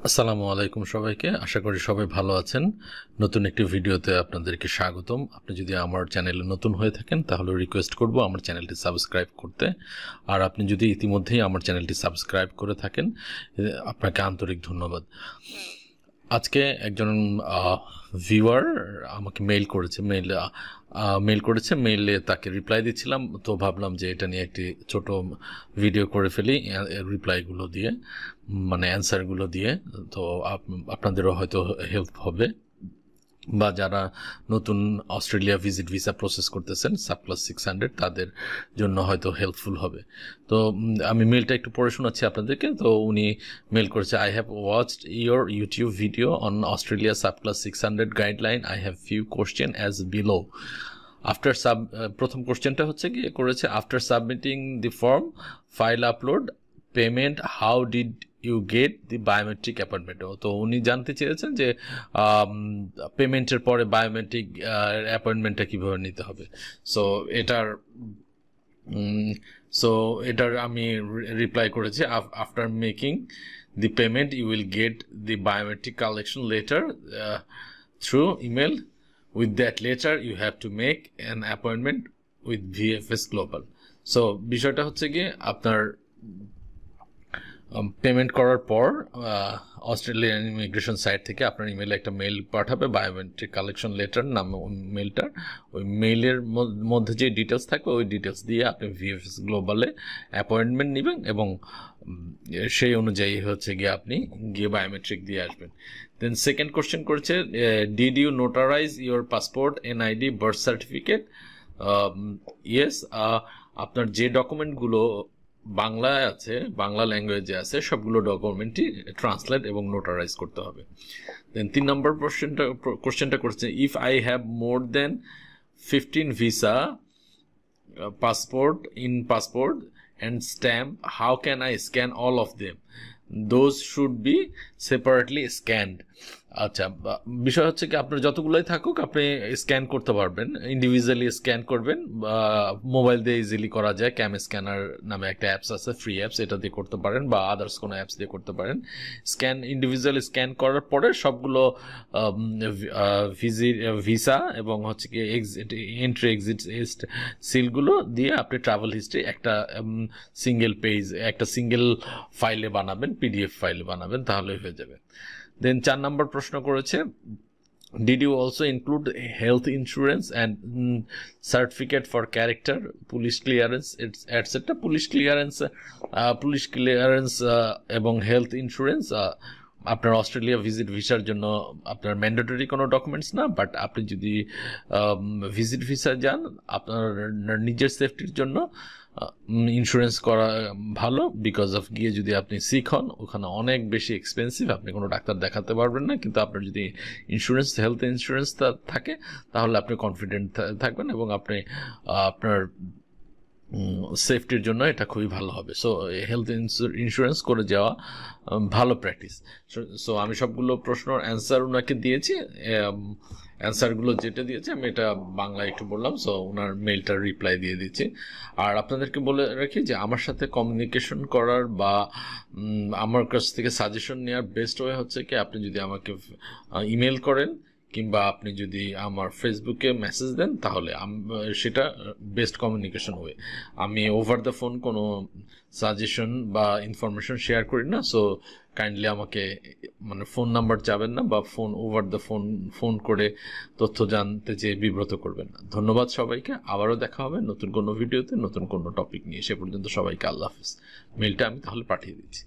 আসসালামু আলাইকুম সবাইকে। আশা করি সবাই ভালো আছেন। নতুন একটি ভিডিওতে আপনাদেরকে স্বাগতম। আপনি যদি আমার চ্যানেলে নতুন হয়ে থাকেন তাহলে রিকোয়েস্ট করব আমার চ্যানেলটি সাবস্ক্রাইব করতে। আর আপনি যদি ইতিমধ্যেই আমার চ্যানেলটি সাবস্ক্রাইব করে থাকেন আপনাকে আন্তরিক ধন্যবাদ। আজকে একজন ভিউয়ার আমাকে মেইল করেছে, মেইলে তাকে রিপ্লাই দিচ্ছিলাম, তো ভাবলাম যে এটা নিয়ে একটি ছোট ভিডিও করে ফেলি রিপ্লাইগুলো দিয়ে, মানে অ্যান্সারগুলো দিয়ে। তো আপনাদেরও হয়তো হেল্প হবে, বা যারা নতুন অস্ট্রেলিয়া ভিসা প্রসেস করতেছেন +600 তাদের জন্য হয়তো হেল্পফুল হবে। তো আমি মেলটা একটু পড়ে শোনাচ্ছি আপনাদেরকে। তো উনি মেল করেছে, I have watched your YouTube video on Australia +600 guideline. I have few question as below. After প্রথম কোশ্চেনটা হচ্ছে কি করেছে, after submitting the form, file upload, payment, how did you get the biometric appointment. তো উনি জানতে চেয়েছেন যে পেমেন্টের পরে বায়োমেট্রিক অ্যাপয়েন্টমেন্টটা কীভাবে নিতে হবে। এটার আমি রিপ্লাই করেছি, after making the payment you will get the biometric collection letter through email. With that letter, you have to make an appointment with VFS Global. So বিষয়টা হচ্ছে গিয়ে আপনার পেমেন্ট করার পর অস্ট্রেলিয়ান ইমিগ্রেশন সাইট থেকে আপনার ইমেলে একটা মেইল পাঠাবে, বায়োমেট্রিক কালেকশন লেটার নাম মেইলটার। ওই মেইলের মধ্যে যে ডিটেলস থাকবে ওই ডিটেলস দিয়ে আপনি VFS গ্লোবালে অ্যাপয়েন্টমেন্ট নেবেন এবং সেই অনুযায়ী হচ্ছে গিয়ে আপনি গিয়ে বায়োমেট্রিক দিয়ে আসবেন। দেন সেকেন্ড কোশ্চেন করছে, did you notarize your passport, NID, birth certificate? Yes. আপনার যে ডকুমেন্টগুলো বাংলায় আছে, বাংলা ল্যাঙ্গুয়েজে আছে, সবগুলো ডকুমেন্টই ট্রান্সলেট এবং নোটারাইজ করতে হবে। দেন 3 নম্বর কোশ্চেনটা করছে, if I have more than 15 visa passport and stamp, how can I scan all of them? Those should be separately scanned. আচ্ছা, বিষয় হচ্ছে কি আপনার যতগুলোই থাকুক আপনি স্ক্যান করতে পারবেন, ইন্ডিভিজুয়ালি স্ক্যান করবেন। মোবাইল দিয়ে ইজিলি করা যায়, ক্যাম স্ক্যানার নামে একটা অ্যাপস আছে, ফ্রি অ্যাপস, এটা দিয়ে করতে পারেন, বা আদার্স কোনো অ্যাপস দিয়ে করতে পারেন। ইন্ডিভিজুয়ালি স্ক্যান করার পরে সবগুলো ভিসা এবং হচ্ছে কি এন্ট্রি এক্সিট সিলগুলো দিয়ে আপনি ট্রাভেল হিস্ট্রি একটা সিঙ্গেল ফাইলে বানাবেন, PDF ফাইলে বানাবেন, তাহলে হয়ে যাবে। দেন 4 নম্বর প্রশ্ন করেছে, did you also include health insurance and certificate for character, police clearance etcetera? Police clearance এবং হেলথ ইন্স্যুরেন্স আপনার অস্ট্রেলিয়া ভিসার জন্য আপনার ম্যান্ডেটরি কোনো ডকুমেন্টস না, বাট আপনি যদি ভিজিট ভিসা যান আপনার নিজের সেফটির জন্য ইন্স্যুরেন্স করা ভালো। বিকজ অফ গিয়ে যদি আপনি সিক হন, ওখানে অনেক বেশি এক্সপেন্সিভ, আপনি কোনো ডাক্তার দেখাতে পারবেন না। কিন্তু আপনার যদি হেলথ ইন্স্যুরেন্স থাকে তাহলে আপনি কনফিডেন্ট থাকবেন এবং আপনি আপনার সেফটির জন্য এটা খুবই ভালো হবে। সো হেলথ ইন্স্যুরেন্স করে যাওয়া ভালো প্র্যাকটিস। সো আমি সবগুলো প্রশ্নের অ্যান্সার ওনাকে দিয়েছি। অ্যান্সারগুলো যেটা দিয়েছে আমি এটা বাংলায় একটু বললাম। সো ওনার মেইলটার রিপ্লাই দিয়ে দিচ্ছি। আর আপনাদেরকে বলে রাখি যে আমার সাথে কমিউনিকেশন করার বা আমার কাছ থেকে সাজেশন নেওয়ার বেস্ট ওয়ে হচ্ছে কি, আপনি যদি আমাকে ইমেল করেন কিংবা আপনি যদি আমার ফেসবুকে মেসেজ দেন তাহলে সেটা বেস্ট কমিউনিকেশন ওয়ে। আমি ওভার দ্য ফোন কোনো সাজেশন বা ইনফরমেশন শেয়ার করি না। সো কাইন্ডলি আমাকে ফোন নাম্বার যাবেন না, বা ওভার দ্য ফোন করে তথ্য জানতে চেয়ে বিব্রত করবেন না। ধন্যবাদ সবাইকে। আবারও দেখা হবে নতুন কোনো ভিডিওতে, নতুন কোনো টপিক নিয়ে। সে পর্যন্ত সবাইকে আল্লাহ হাফেজ। মেলটা আমি তাহলে পাঠিয়ে দিচ্ছি।